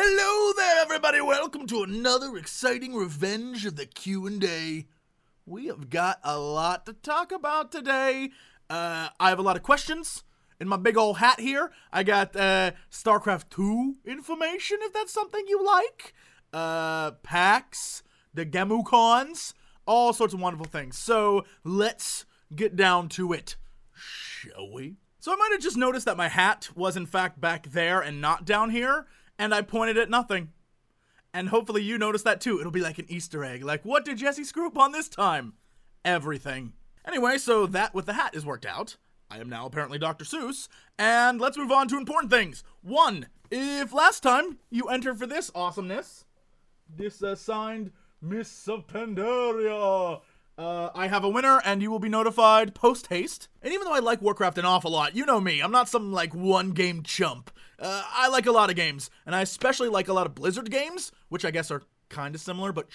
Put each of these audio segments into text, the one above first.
Hello there, everybody. Welcome to another exciting Revenge of the Q&A. We have got a lot to talk about today. I have a lot of questions in my big old hat here. I got Starcraft 2 information, if that's something you like. PAX, the Gonnacons, all sorts of wonderful things. So let's get down to it, shall we? So I might have just noticed that my hat was in fact back there and not down here, and I pointed at nothing. And hopefully you noticed that too. It'll be like an Easter egg. Like, what did Jesse screw up on this time? Everything. Anyway, so that with the hat is worked out. I am now apparently Dr. Seuss. And let's move on to important things. 1, if last time you entered for this awesomeness, this signed Miss of Pandaria, I have a winner, and you will be notified post-haste. And even though I like Warcraft an awful lot, you know me, I'm not some, one-game chump. I like a lot of games, and I especially like a lot of Blizzard games, which I guess are kind of similar, but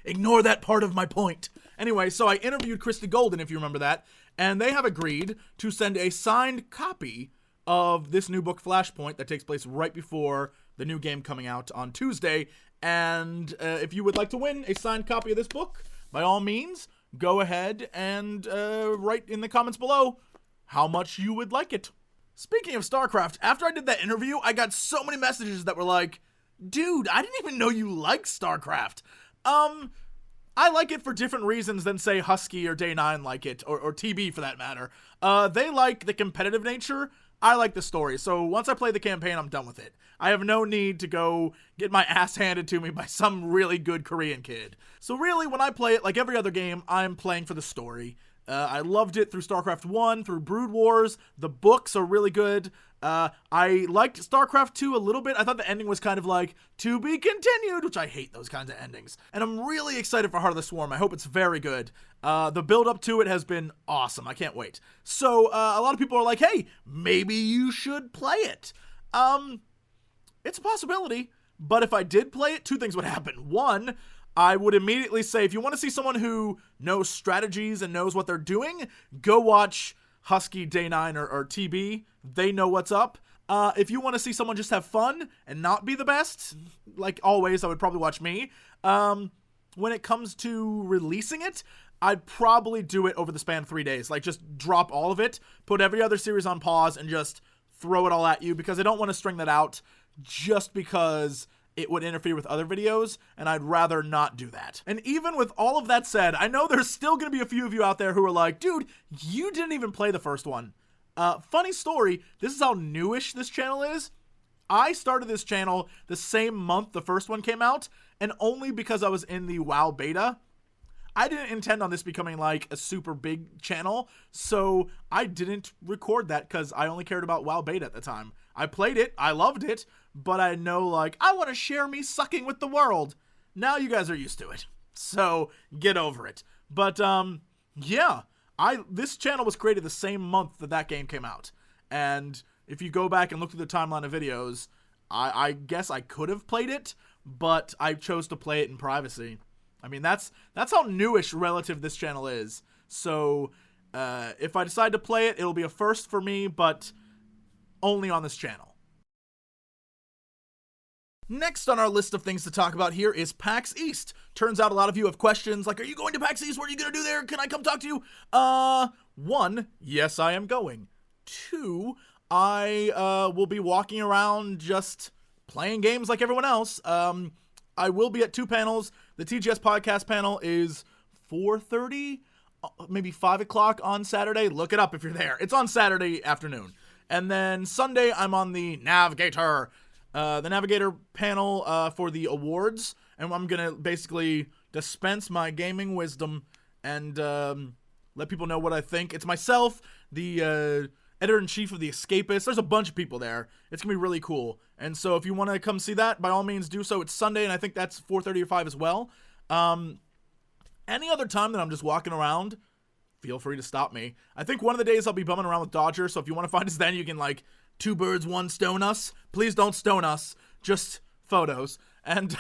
ignore that part of my point. Anyway, so I interviewed Christy Golden, if you remember that, and they have agreed to send a signed copy of this new book, Flashpoint, that takes place right before the new game coming out on Tuesday. And if you would like to win a signed copy of this book, by all means, go ahead and write in the comments below how much you would like it. Speaking of StarCraft, after I did that interview, I got so many messages that were like, dude, I didn't even know you liked StarCraft. I like it for different reasons than, say, Husky or Day9 like it, or TB for that matter. They like the competitive nature. I like the story, so once I play the campaign, I'm done with it. I have no need to go get my ass handed to me by some really good Korean kid. So really, when I play it, like every other game, I'm playing for the story. I loved it through StarCraft 1, through Brood Wars. The books are really good. I liked StarCraft 2 a little bit. I thought the ending was kind of like, to be continued, which I hate those kinds of endings. And I'm really excited for Heart of the Swarm. I hope it's very good. The build-up to it has been awesome. I can't wait. So, a lot of people are like, hey, maybe you should play it. It's a possibility, but if I did play it, 2 things would happen. 1, I would immediately say, if you want to see someone who knows strategies and knows what they're doing, go watch Husky, Day9, or TB. They know what's up. If you want to see someone just have fun and not be the best, like always, I would probably watch me. When it comes to releasing it, I'd probably do it over the span of 3 days. Like, just drop all of it, put every other series on pause, and just throw it all at you, because I don't want to string that out just because it would interfere with other videos, and I'd rather not do that. And even with all of that said, I know there's still going to be a few of you out there who are like, dude, you didn't even play the first one. Funny story, this is how newish this channel is. I started this channel the same month the first one came out, and only because I was in the WoW beta. I didn't intend on this becoming like a super big channel, so I didn't record that because I only cared about WoW beta at the time. I played it, I loved it, but I know, like, I want to share me sucking with the world. Now you guys are used to it, so get over it. But, yeah, this channel was created the same month that game came out. And if you go back and look through the timeline of videos, I guess I could have played it, but I chose to play it in privacy. I mean, that's how newish relative this channel is. So, if I decide to play it, it'll be a first for me, but only on this channel. Next on our list of things to talk about here is PAX East. Turns out a lot of you have questions like, are you going to PAX East? What are you going to do there? Can I come talk to you? 1, yes, I am going. 2, I will be walking around just playing games like everyone else. I will be at 2 panels. The TGS podcast panel is 4:30, maybe 5 o'clock on Saturday. Look it up if you're there. It's on Saturday afternoon. And then Sunday, I'm on the Navigator panel for the awards. And I'm going to basically dispense my gaming wisdom and let people know what I think. It's myself, the editor-in-chief of The Escapist. There's a bunch of people there. It's going to be really cool. And so if you want to come see that, by all means do so. It's Sunday, and I think that's 4:30 or 5 as well. Any other time that I'm just walking around, feel free to stop me. I think one of the days I'll be bumming around with Dodger, so if you want to find us then, you can, 2 birds, 1 stone us. Please don't stone us. Just photos. And,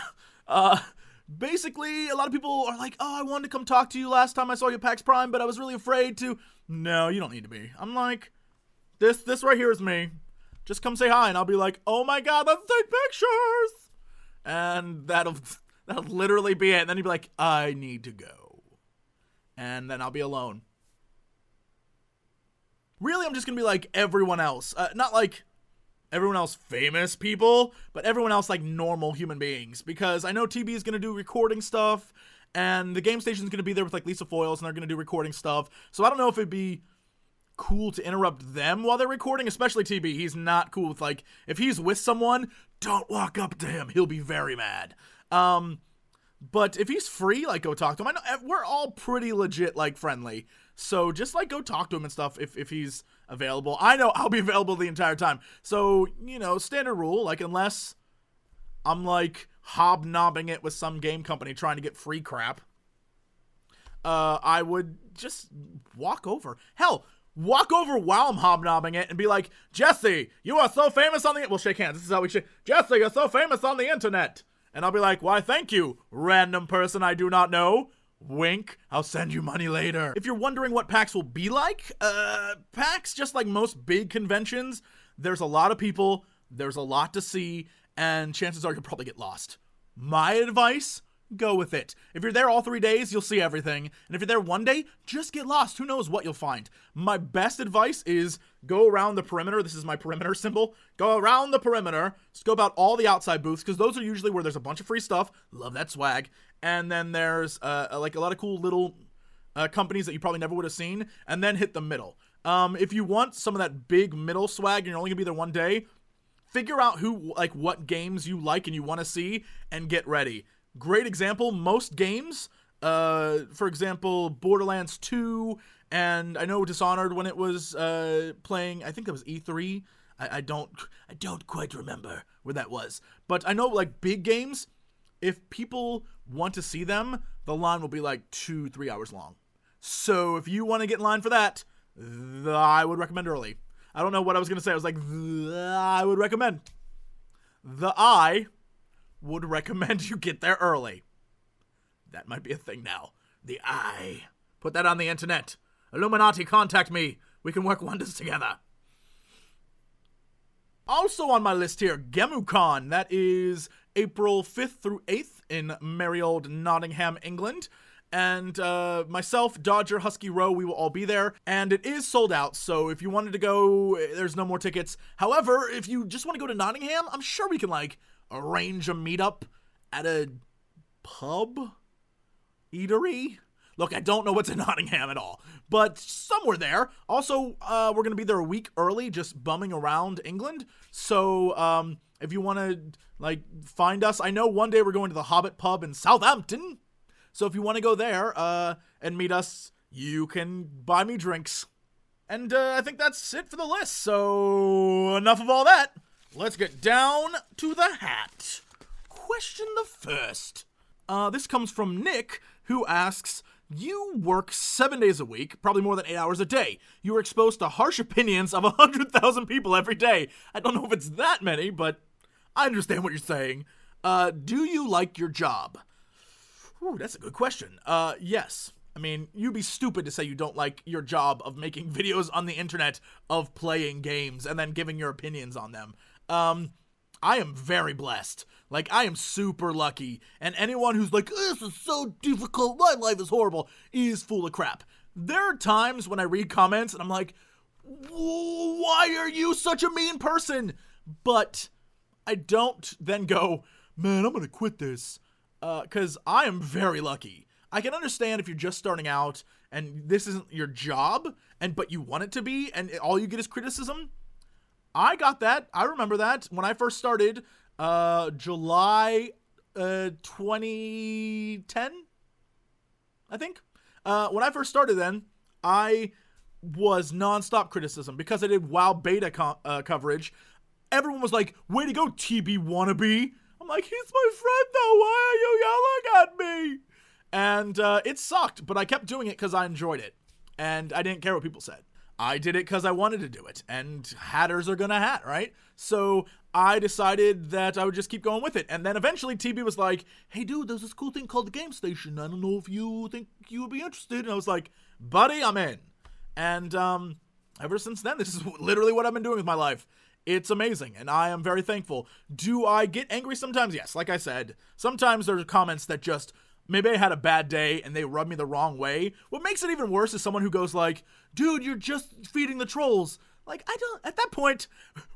basically, a lot of people are like, oh, I wanted to come talk to you last time I saw you at PAX Prime, but I was really afraid to. No, you don't need to be. I'm like, this right here is me. Just come say hi, and I'll be like, oh my god, let's take pictures! And that'll literally be it. And then you'll be like, I need to go. And then I'll be alone. Really, I'm just gonna be like everyone else. Not like everyone else famous people, but everyone else like normal human beings. Because I know TB is gonna do recording stuff, and the game station's gonna be there with like Lisa Foyles, and they're gonna do recording stuff. So I don't know if it'd be cool to interrupt them while they're recording, especially TB. He's not cool with, like, if he's with someone, don't walk up to him. He'll be very mad. But if he's free, like, go talk to him. I know we're all pretty legit, like, friendly. So just, like, go talk to him and stuff if he's available. I know I'll be available the entire time. So, you know, standard rule, like, unless I'm, like, hobnobbing it with some game company trying to get free crap, I would just walk over. Hell, walk over while I'm hobnobbing it and be like, Jesse, you are so famous on the... We'll shake hands. This is how we shake. Jesse, you're so famous on the internet. And I'll be like, why, thank you, random person I do not know. Wink, I'll send you money later. If you're wondering what PAX will be like, PAX, just like most big conventions, there's a lot of people, there's a lot to see, and chances are you'll probably get lost. My advice, go with it. If you're there all 3 days, you'll see everything. And if you're there one day, just get lost. Who knows what you'll find? My best advice is go around the perimeter. This is my perimeter symbol. Go around the perimeter. Scope out all the outside booths, because those are usually where there's a bunch of free stuff. Love that swag. And then there's like a lot of cool little companies that you probably never would have seen. And then hit the middle. If you want some of that big middle swag and you're only gonna be there one day, figure out what games you like and you want to see and get ready. Great example, most games, for example, Borderlands 2, and I know Dishonored when it was playing, I think that was E3. I don't quite remember where that was. But I know, like, big games, if people want to see them, the line will be like 2-3 hours long. So if you want to get in line for that, I would recommend early. I don't know what I was going to say. I was like, I would recommend. I would recommend you get there early. That might be a thing now. The I. Put that on the internet. Illuminati, contact me. We can work wonders together. Also on my list here, Gonnacon. That is April 5th through 8th in merry old Nottingham, England. And myself, Dodger, Husky Row, we will all be there. And it is sold out, so if you wanted to go, there's no more tickets. However, if you just want to go to Nottingham, I'm sure we can, like, arrange a meetup at a pub? Eatery? Look, I don't know what's in Nottingham at all, but somewhere there. Also, we're going to be there a week early, just bumming around England. So, if you want to, like, find us, I know one day we're going to the Hobbit pub in Southampton. So if you want to go there and meet us, you can buy me drinks. And I think that's it for the list. So enough of all that. Let's get down to the hat. Question the first. This comes from Nick, who asks, you work 7 days a week, probably more than 8 hours a day. You are exposed to harsh opinions of 100,000 people every day. I don't know if it's that many, but I understand what you're saying. Do you like your job? Ooh, that's a good question. Yes. I mean, you'd be stupid to say you don't like your job of making videos on the internet of playing games and then giving your opinions on them. I am very blessed. Like, I am super lucky. And anyone who's like, this is so difficult, my life is horrible, is full of crap. There are times when I read comments and I'm like, why are you such a mean person? But I don't then go, man, I'm gonna quit this. Because I am very lucky. I can understand if you're just starting out and this isn't your job, but you want it to be, and all you get is criticism. I got that. I remember that when I first started, July 2010, I think. When I first started then, I was nonstop criticism because I did WoW beta coverage. Everyone was like, way to go, TB wannabe. I'm like, he's my friend though, why are you yelling at me? And it sucked, but I kept doing it because I enjoyed it. And I didn't care what people said. I did it because I wanted to do it. And hatters are gonna hat, right? So I decided that I would just keep going with it. And then eventually TB was like, hey dude, there's this cool thing called the Game Station. I don't know if you think you would be interested. And I was like, buddy, I'm in. And ever since then, this is literally what I've been doing with my life. It's amazing, and I am very thankful. Do I get angry sometimes? Yes, like I said. Sometimes there's comments that just, maybe I had a bad day and they rub me the wrong way. What makes it even worse is someone who goes like, dude, you're just feeding the trolls. Like, I don't, at that point,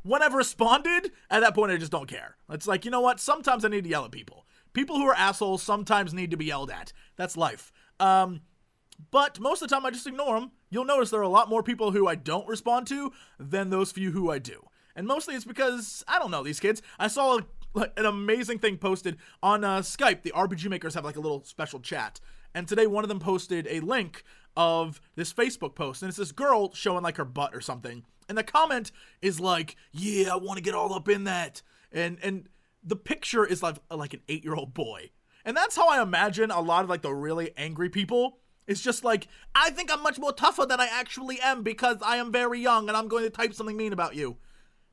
when I've responded, at that point I just don't care. It's like, you know what? Sometimes I need to yell at people. People who are assholes sometimes need to be yelled at. That's life. But most of the time I just ignore them. You'll notice there are a lot more people who I don't respond to than those few who I do. And mostly it's because I don't know these kids. I saw an amazing thing posted on Skype. The RPG makers have like a little special chat. And today one of them posted a link of this Facebook post. And it's this girl showing like her butt or something. And the comment is like, yeah, I want to get all up in that. And the picture is like an 8-year-old boy. And that's how I imagine a lot of like the really angry people. It's just like, I think I'm much more tougher than I actually am because I am very young and I'm going to type something mean about you.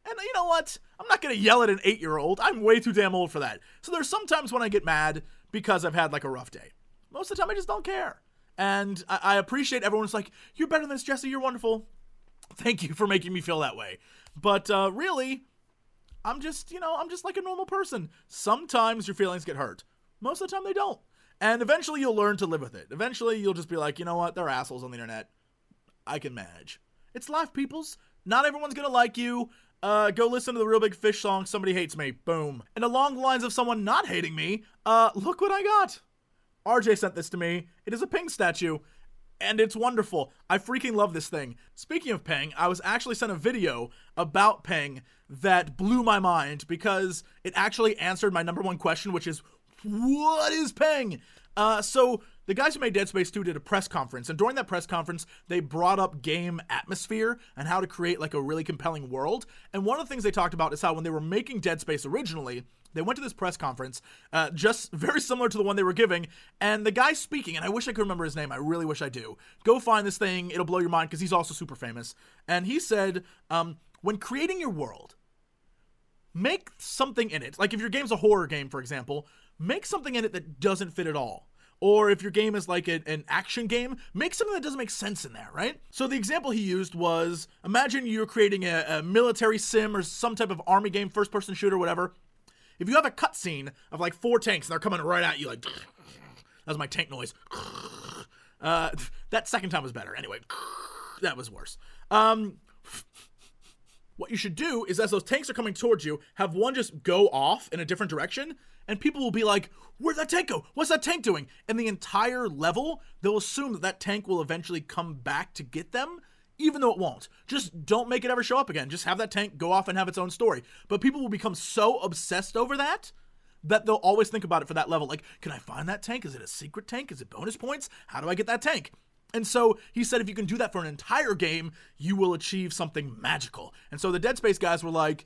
And you know what? I'm not going to yell at an 8-year-old. I'm way too damn old for that. So there's sometimes when I get mad because I've had like a rough day. Most of the time I just don't care. And I appreciate everyone's like, you're better than this, Jesse. You're wonderful. Thank you for making me feel that way. But really, I'm just like a normal person. Sometimes your feelings get hurt. Most of the time they don't. And eventually you'll learn to live with it. Eventually you'll just be like, you know what? They're assholes on the internet. I can manage. It's life, peoples. Not everyone's going to like you. Go listen to the Real Big Fish song, Somebody Hates Me. Boom. And along the lines of someone not hating me, look what I got. RJ sent this to me. It is a Ping statue, and it's wonderful. I freaking love this thing. Speaking of Ping, I was actually sent a video about Ping that blew my mind because it actually answered my number one question, which is, what is Ping? So the guys who made Dead Space 2 did a press conference, and during that press conference, they brought up game atmosphere and how to create like a really compelling world. And one of the things they talked about is how when they were making Dead Space originally, they went to this press conference, just very similar to the one they were giving, and the guy speaking, and I wish I could remember his name, I really wish I do. Go find this thing, it'll blow your mind, because he's also super famous. And he said, when creating your world, make something in it. Like if your game's a horror game, for example, make something in it that doesn't fit at all. Or if your game is like an action game, make something that doesn't make sense in there, right? So the example he used was, imagine you're creating a military sim or some type of army game, first-person shooter, whatever. If you have a cutscene of like 4 tanks and they're coming right at you, like, that was my tank noise. That second time was better. Anyway, that was worse. What you should do is as those tanks are coming towards you, have one just go off in a different direction, and people will be like, where'd that tank go? What's that tank doing? And the entire level, they'll assume that that tank will eventually come back to get them, even though it won't. Just don't make it ever show up again. Just have that tank go off and have its own story. But people will become so obsessed over that they'll always think about it for that level. Like, can I find that tank? Is it a secret tank? Is it bonus points? How do I get that tank? And so he said if you can do that for an entire game, you will achieve something magical. And so the Dead Space guys were like,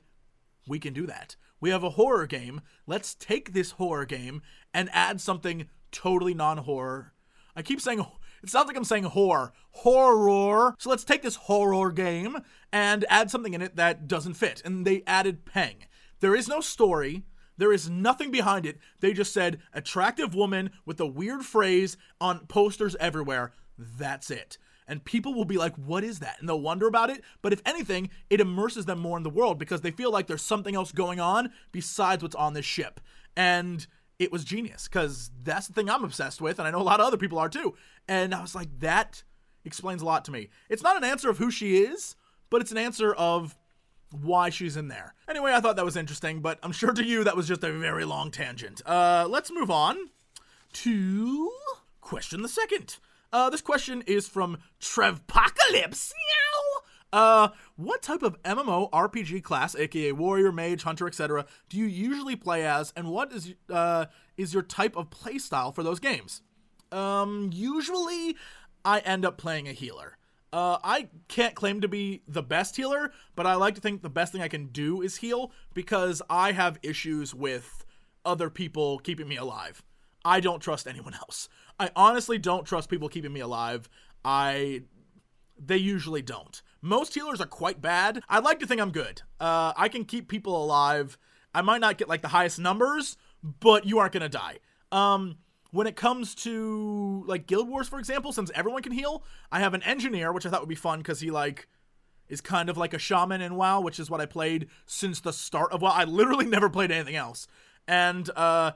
we can do that. We have a horror game. Let's take this horror game and add something totally non-horror. I keep saying, it sounds like I'm saying horror. So let's take this horror game and add something in it that doesn't fit. And they added Peng. There is no story. There is nothing behind it. They just said, attractive woman with a weird phrase on posters everywhere. That's it. And people will be like, what is that? And they'll wonder about it. But if anything, it immerses them more in the world because they feel like there's something else going on besides what's on this ship. And it was genius because that's the thing I'm obsessed with. And I know a lot of other people are too. And I was like, that explains a lot to me. It's not an answer of who she is, but it's an answer of why she's in there. Anyway, I thought that was interesting, but I'm sure to you that was just a very long tangent. Let's move on to question the second. This question is from Trevpocalypse. What type of MMORPG class, aka warrior, mage, hunter, etc., do you usually play as, and what is your type of playstyle for those games? Usually, I end up playing a healer. I can't claim to be the best healer, but I like to think the best thing I can do is heal because I have issues with other people keeping me alive. I don't trust anyone else. I honestly don't trust people keeping me alive. They usually don't. Most healers are quite bad. I like to think I'm good. I can keep people alive. I might not get like the highest numbers, but you aren't gonna die. When it comes to like Guild Wars, for example, since everyone can heal, I have an engineer, which I thought would be fun because he like is kind of like a shaman in WoW, which is what I played since the start of WoW. I literally never played anything else. And I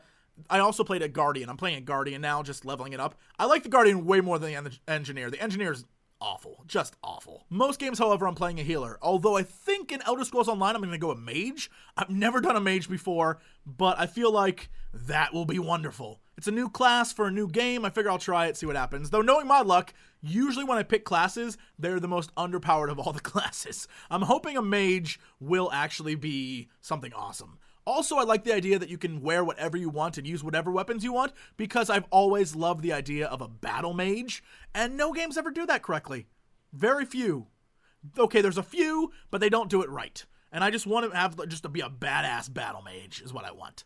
also played a Guardian. I'm playing a Guardian now, just leveling it up. I like the Guardian way more than the Engineer. The Engineer is awful. Just awful. Most games, however, I'm playing a healer. Although I think in Elder Scrolls Online, I'm going to go a mage. I've never done a mage before, but I feel like that will be wonderful. It's a new class for a new game. I figure I'll try it, see what happens. Though knowing my luck, usually when I pick classes, they're the most underpowered of all the classes. I'm hoping a mage will actually be something awesome. Also, I like the idea that you can wear whatever you want and use whatever weapons you want, because I've always loved the idea of a battle mage, and no games ever do that correctly. Very few. Okay, there's a few, but they don't do it right. And I just want to have just to be a badass battle mage is what I want.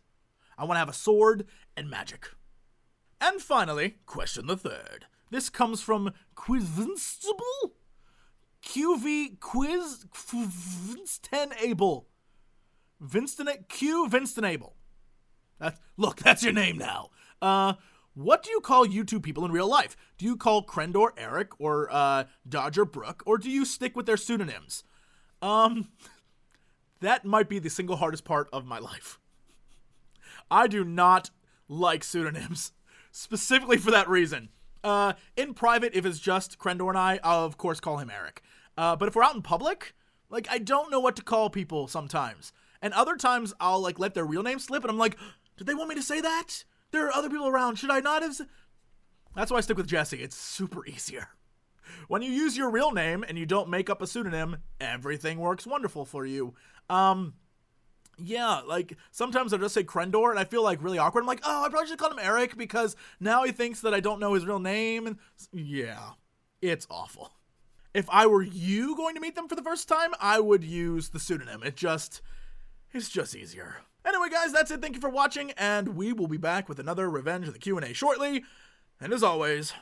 I want to have a sword and magic. And finally, question the third. This comes from Quizvinstable? QV Quiz 10 Able. Vinstonable. Look, that's your name now. What do you call YouTube people in real life? Do you call Crendor Eric or Dodger Brooke, or do you stick with their pseudonyms? That might be the single hardest part of my life. I do not like pseudonyms, specifically for that reason. In private, if it's just Crendor and I'll of course call him Eric. But if we're out in public, I don't know what to call people sometimes. And other times I'll let their real name slip, and I'm like, did they want me to say that? There are other people around. Should I not have? That's why I stick with Jesse. It's super easier. When you use your real name and you don't make up a pseudonym, everything works wonderful for you. Yeah, sometimes I'll just say Crendor, and I feel really awkward. I'm like, oh, I probably should call him Eric, because now he thinks that I don't know his real name. And yeah, it's awful. If I were you going to meet them for the first time, I would use the pseudonym. It's just easier. Anyway, guys, that's it. Thank you for watching, and we will be back with another Revenge of the Q&A shortly. And as always,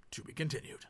to be continued.